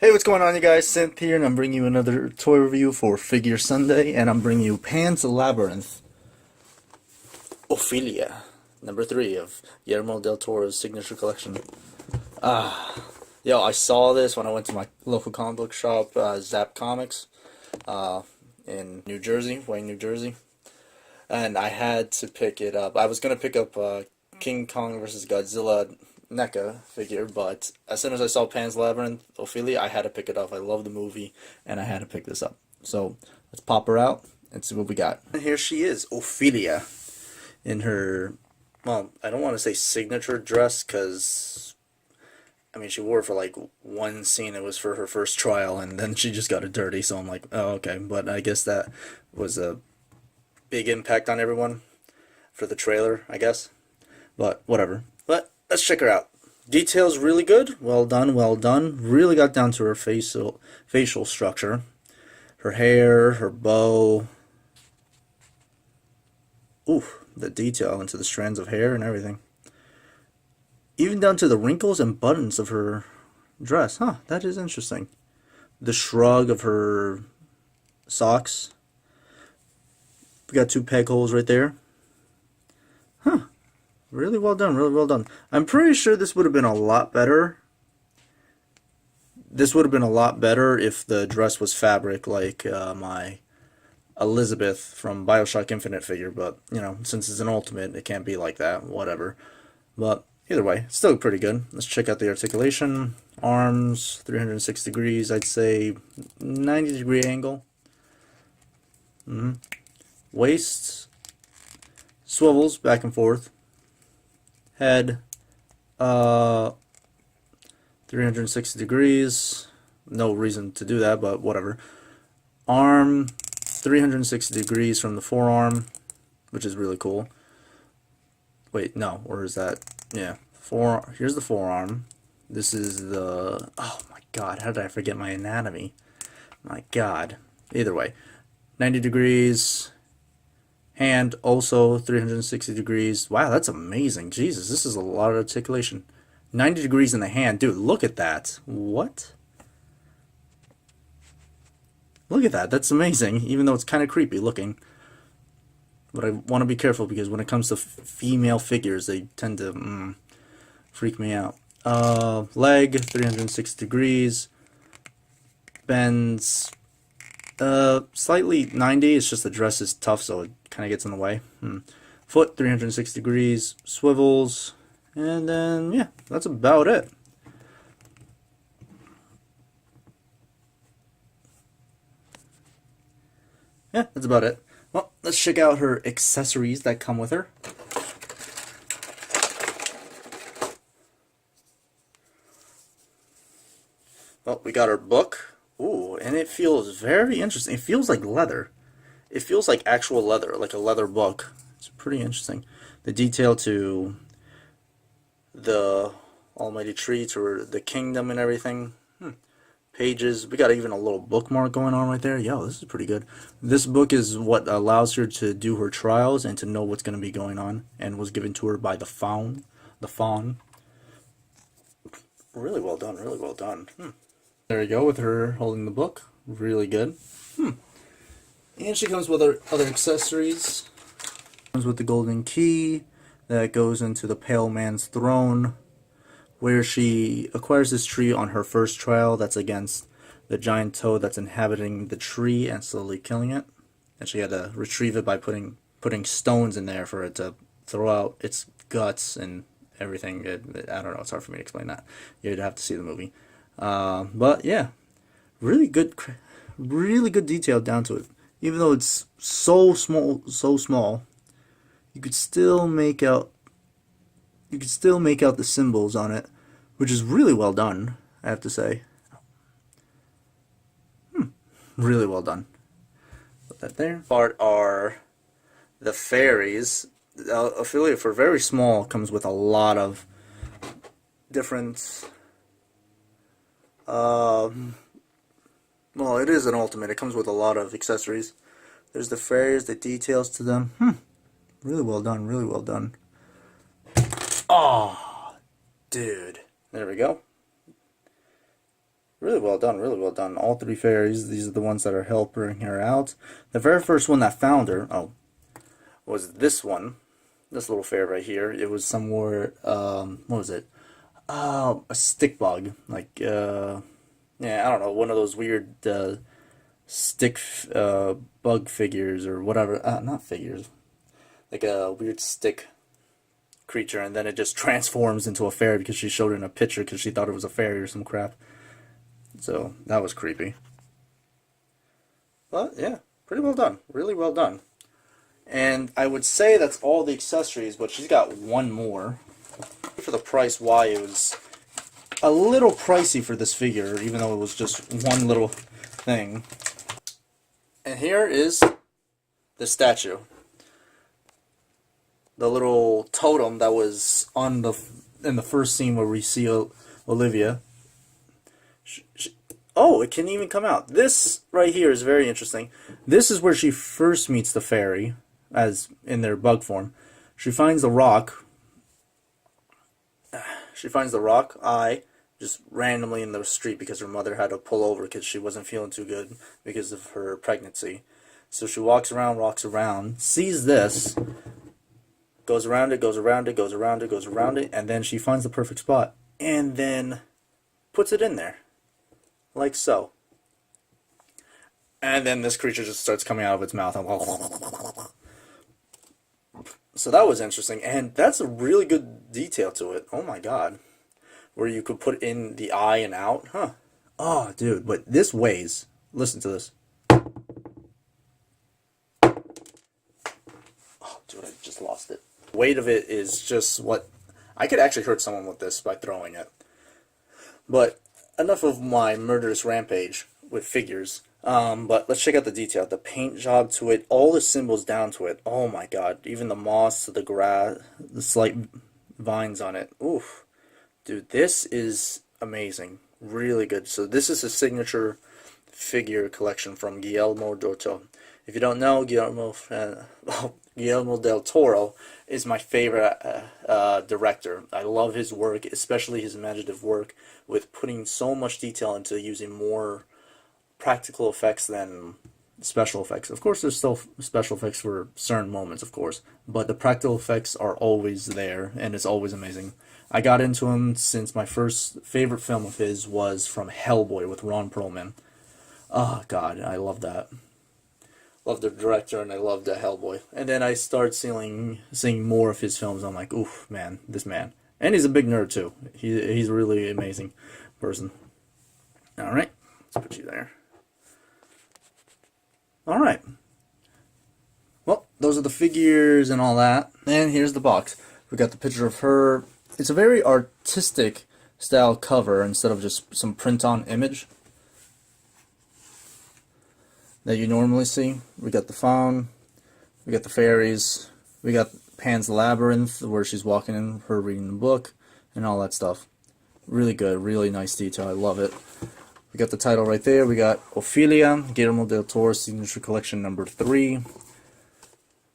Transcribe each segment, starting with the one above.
Hey, what's going on, you guys? Synth here, and I'm bringing you another toy review for Figure Sunday, and I'm bringing you Pan's Labyrinth Ofeila, number 3 of Guillermo del Toro's signature collection. Yo, I saw this when I went to my local comic book shop, Zap Comics, in New Jersey, Wayne, New Jersey, and I had to pick it up. I was gonna pick up King Kong vs. Godzilla NECA figure, but as soon as I saw Pan's Labyrinth Ofeila, I had to pick it up. I love the movie, and I had to pick this up. So let's pop her out and see what we got. And here she is, Ofeila, in her, well, I don't want to say signature dress, because, I mean, she wore it for like one scene. It was for her first trial, and then she just got it dirty, so I'm like, oh, okay. But I guess that was a big impact on everyone for the trailer, I guess. But whatever. But let's check her out. Details really good. Well done, well done. Really got down to her facial structure. Her hair, her bow. Ooh, the detail into the strands of hair and everything. Even down to the wrinkles and buttons of her dress. Huh, that is interesting. The shrug of her socks. We got 2 peg holes right there. Huh. Really well done, really well done. I'm pretty sure this would have been a lot better. This would have been a lot better if the dress was fabric, like my Elizabeth from BioShock Infinite figure, but, you know, since it's an Ultimate, it can't be like that, whatever. But either way, it's still pretty good. Let's check out the articulation. Arms, 306 degrees, I'd say 90-degree angle. Waist, swivels back and forth. Head, 360 degrees. No reason to do that, but whatever. Arm, 360 degrees from the forearm, which is really cool. Wait, no, or is that? Yeah, here's the forearm. This is the, oh my god, how did I forget my anatomy? My god. Either way, 90 degrees. Hand, also 360 degrees. Wow, that's amazing. Jesus, this is a lot of articulation. 90 degrees in the hand. Dude, look at that. What? Look at that. That's amazing, even though it's kind of creepy looking. But I want to be careful, because when it comes to female figures, they tend to freak me out. Leg, 360 degrees. Bends slightly 90. It's just the dress is tough, so it kind of gets in the way. Foot, 360 degrees. Swivels. And then, yeah, that's about it. Yeah, that's about it. Well, let's check out her accessories that come with her. Well, we got her book. Ooh, and it feels very interesting. It feels like leather. It feels like actual leather, like a leather book. It's pretty interesting. The detail to the almighty tree, to the kingdom and everything. Pages. We got even a little bookmark going on right there. Yo, this is pretty good. This book is what allows her to do her trials and to know what's going to be going on, and was given to her by the faun. The faun. Really well done, really well done. There you go, with her holding the book. Really good. And she comes with her other accessories. Comes with the golden key that goes into the Pale Man's throne, where she acquires this tree on her first trial. That's against the giant toad that's inhabiting the tree and slowly killing it. And she had to retrieve it by putting stones in there for it to throw out its guts and everything. I don't know, it's hard for me to explain that. You'd have to see the movie. But yeah, really good detail down to it. Even though it's so small, you could still make out the symbols on it, which is really well done, I have to say. Really well done. Put that there. Part are the fairies. Affiliate for very small comes with a lot of different. Well, it is an ultimate. It comes with a lot of accessories. There's the fairies, the details to them. Really well done, really well done. Oh, dude. There we go. Really well done, really well done. All three fairies, these are the ones that are helping her out. The very first one that found her, was this one. This little fairy right here. It was somewhere, what was it? A stick bug. Like, yeah, I don't know, one of those weird, stick, bug figures or whatever. Not figures. Like a weird stick creature, and then it just transforms into a fairy because she showed it in a picture because she thought it was a fairy or some crap. So that was creepy. But yeah, pretty well done. Really well done. And I would say that's all the accessories, but she's got one more. For the price, why it was a little pricey for this figure, even though it was just one little thing. And here is the statue. The little totem that was on in the first scene where we see Olivia. Oh, it can even come out. This right here is very interesting. This is where she first meets the fairy, as in their bug form. She finds the rock. She finds the rock eye just randomly in the street because her mother had to pull over because she wasn't feeling too good because of her pregnancy. So she walks around, sees this, goes around it, goes around it, goes around it, goes around it, and then she finds the perfect spot and then puts it in there. Like so. And then this creature just starts coming out of its mouth. So that was interesting. And that's a really good detail to it. Oh my god. Where you could put in the eye and out. Huh. Oh, dude. But this weighs. Listen to this. Oh, dude, I just lost it. The weight of it is just what... I could actually hurt someone with this by throwing it. But enough of my murderous rampage with figures. But let's check out the detail. The paint job to it, all the symbols down to it. Oh my god. Even the moss to the grass, the slight vines on it. Oof. Dude, this is amazing. Really good. So this is a signature figure collection from Guillermo del Toro. If you don't know, Guillermo del Toro is my favorite director. I love his work, especially his imaginative work with putting so much detail into using more practical effects than special effects. Of course, there's still special effects for certain moments, of course, but the practical effects are always there, and it's always amazing. I got into him since my first favorite film of his was from Hellboy with Ron Perlman. Oh, God, I love that. Love the director, and I love the Hellboy. And then I started seeing more of his films. I'm like, oof, man, this man. And he's a big nerd, too. He's a really amazing person. All right, let's put you there. Alright. Well, those are the figures and all that. And here's the box. We got the picture of her. It's a very artistic style cover instead of just some print-on image that you normally see. We got the faun. We got the fairies. We got Pan's Labyrinth, where she's walking in, her reading the book, and all that stuff. Really good, really nice detail. I love it. We got the title right there. We got Ofeila, Guillermo del Toro's signature collection number 3.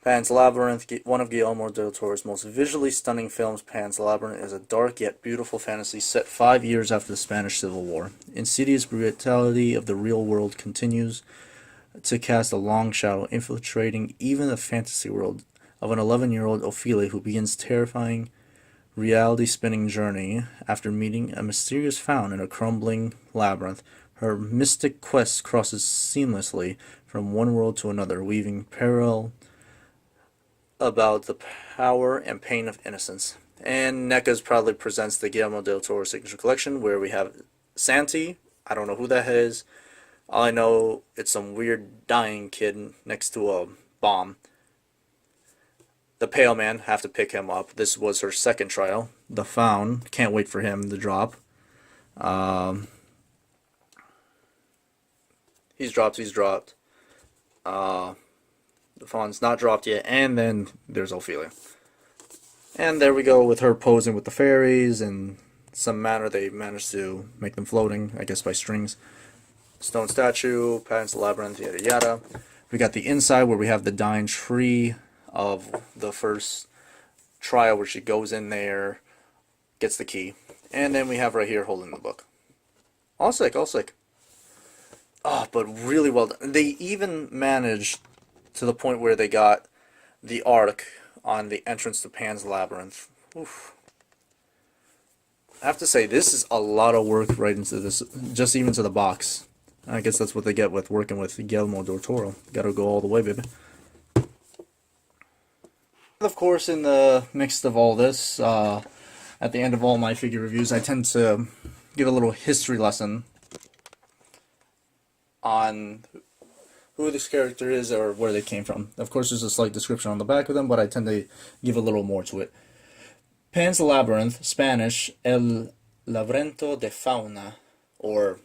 Pan's Labyrinth, one of Guillermo del Toro's most visually stunning films. Pan's Labyrinth is a dark yet beautiful fantasy set 5 years after the Spanish Civil War. Insidious brutality of the real world continues to cast a long shadow, infiltrating even the fantasy world of an 11-year-old Ofeila who begins terrifying reality-spinning journey after meeting a mysterious faun in a crumbling labyrinth. Her mystic quest crosses seamlessly from one world to another, weaving parallel about the power and pain of innocence. And NECA'S proudly presents the Guillermo del Toro signature collection, where we have Santi. I don't know who that is. All I know, it's some weird dying kid next to a bomb. The Pale Man, have to pick him up. This was her second trial. The faun, can't wait for him to drop. He's dropped. The faun's not dropped yet. And then there's Ofeila. And there we go with her posing with the fairies. In some manner they managed to make them floating, I guess by strings. Stone statue, Pan's Labyrinth, yada yada. We got the inside where we have the dying tree of the first trial, where she goes in there, gets the key, and then we have right here holding the book. All sick, all sick. Oh, but really well done. They even managed to the point where they got the arc on the entrance to Pan's Labyrinth. Oof. I have to say, this is a lot of work right into this, just even to the box. I guess that's what they get with working with Guillermo del Toro. Gotta go all the way, baby. Of course, in the midst of all this, at the end of all my figure reviews, I tend to give a little history lesson on who this character is or where they came from. Of course, there's a slight description on the back of them, but I tend to give a little more to it. Pan's Labyrinth, Spanish, El Laberinto de Fauna, or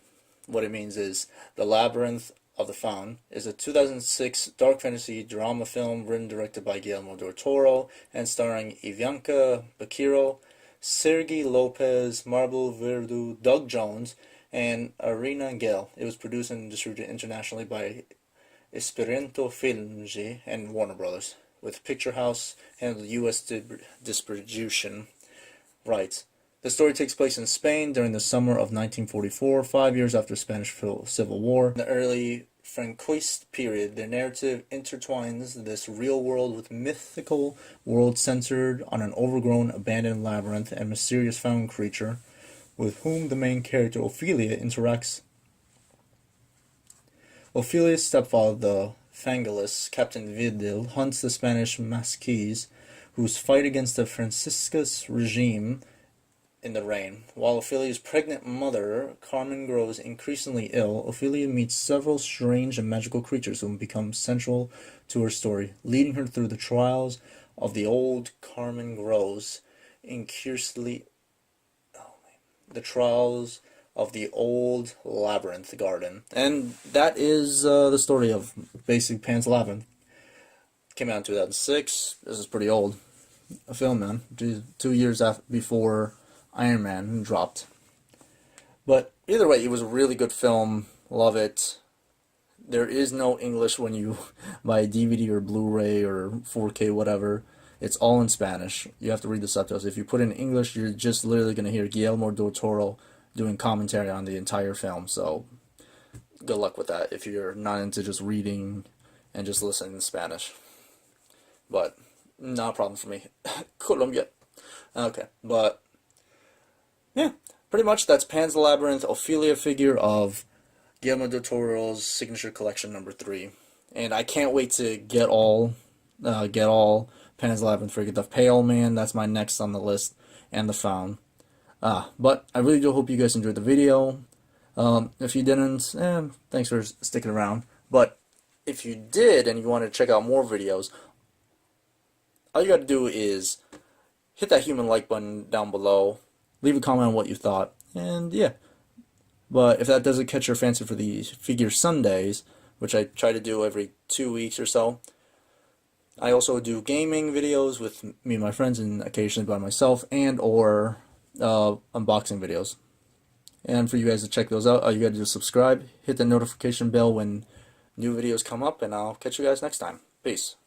what it means is the Labyrinth of the Faun, is a 2006 dark fantasy drama film written and directed by Guillermo del Toro and starring Ivanka Bakiro, Sergi Lopez, Marble Verdu, Doug Jones, and Arena Gale. It was produced and distributed internationally by Esperanto Films and Warner Brothers, with Picture House handled U.S. distribution rights. The story takes place in Spain during the summer of 1944, 5 years after the Spanish Civil War. In the early Franquist period, the narrative intertwines this real world with mythical world centered on an overgrown, abandoned labyrinth and mysterious found creature with whom the main character Ofeila interacts. Ofelia's stepfather, the Fangalist Captain Vidal, hunts the Spanish Masquis, whose fight against the Franciscus regime in the rain. While Ofelia's pregnant mother, Carmen, grows increasingly ill, Ofeila meets several strange and magical creatures who become central to her story, leading her through the trials of the old Carmen grows incuriously the trials of the old Labyrinth garden. And that is the story of basic Pan's Labyrinth. Came out in 2006. This is pretty old. A film, man. 2 years before Iron Man dropped. But either way, it was a really good film. Love it. There is no English when you buy a DVD or Blu-ray or 4K, whatever. It's all in Spanish. You have to read the subtitles. If you put in English, you're just literally going to hear Guillermo del Toro doing commentary on the entire film. So good luck with that if you're not into just reading and just listening in Spanish. But not a problem for me. Colombia. Okay, but yeah, pretty much that's Pan's Labyrinth, Ofeila figure of Guillermo del Toro's signature collection number 3. And I can't wait to get all Pan's Labyrinth figure. The Pale Man, that's my next on the list, and the Faun. But I really do hope you guys enjoyed the video. If you didn't, thanks for sticking around. But if you did and you want to check out more videos, all you got to do is hit that human like button down below, leave a comment on what you thought, and yeah. But if that doesn't catch your fancy for the Figure Sundays, which I try to do every 2 weeks or so, I also do gaming videos with me and my friends, and occasionally by myself, and or unboxing videos. And for you guys to check those out, all you gotta do is subscribe, hit the notification bell when new videos come up, and I'll catch you guys next time. Peace.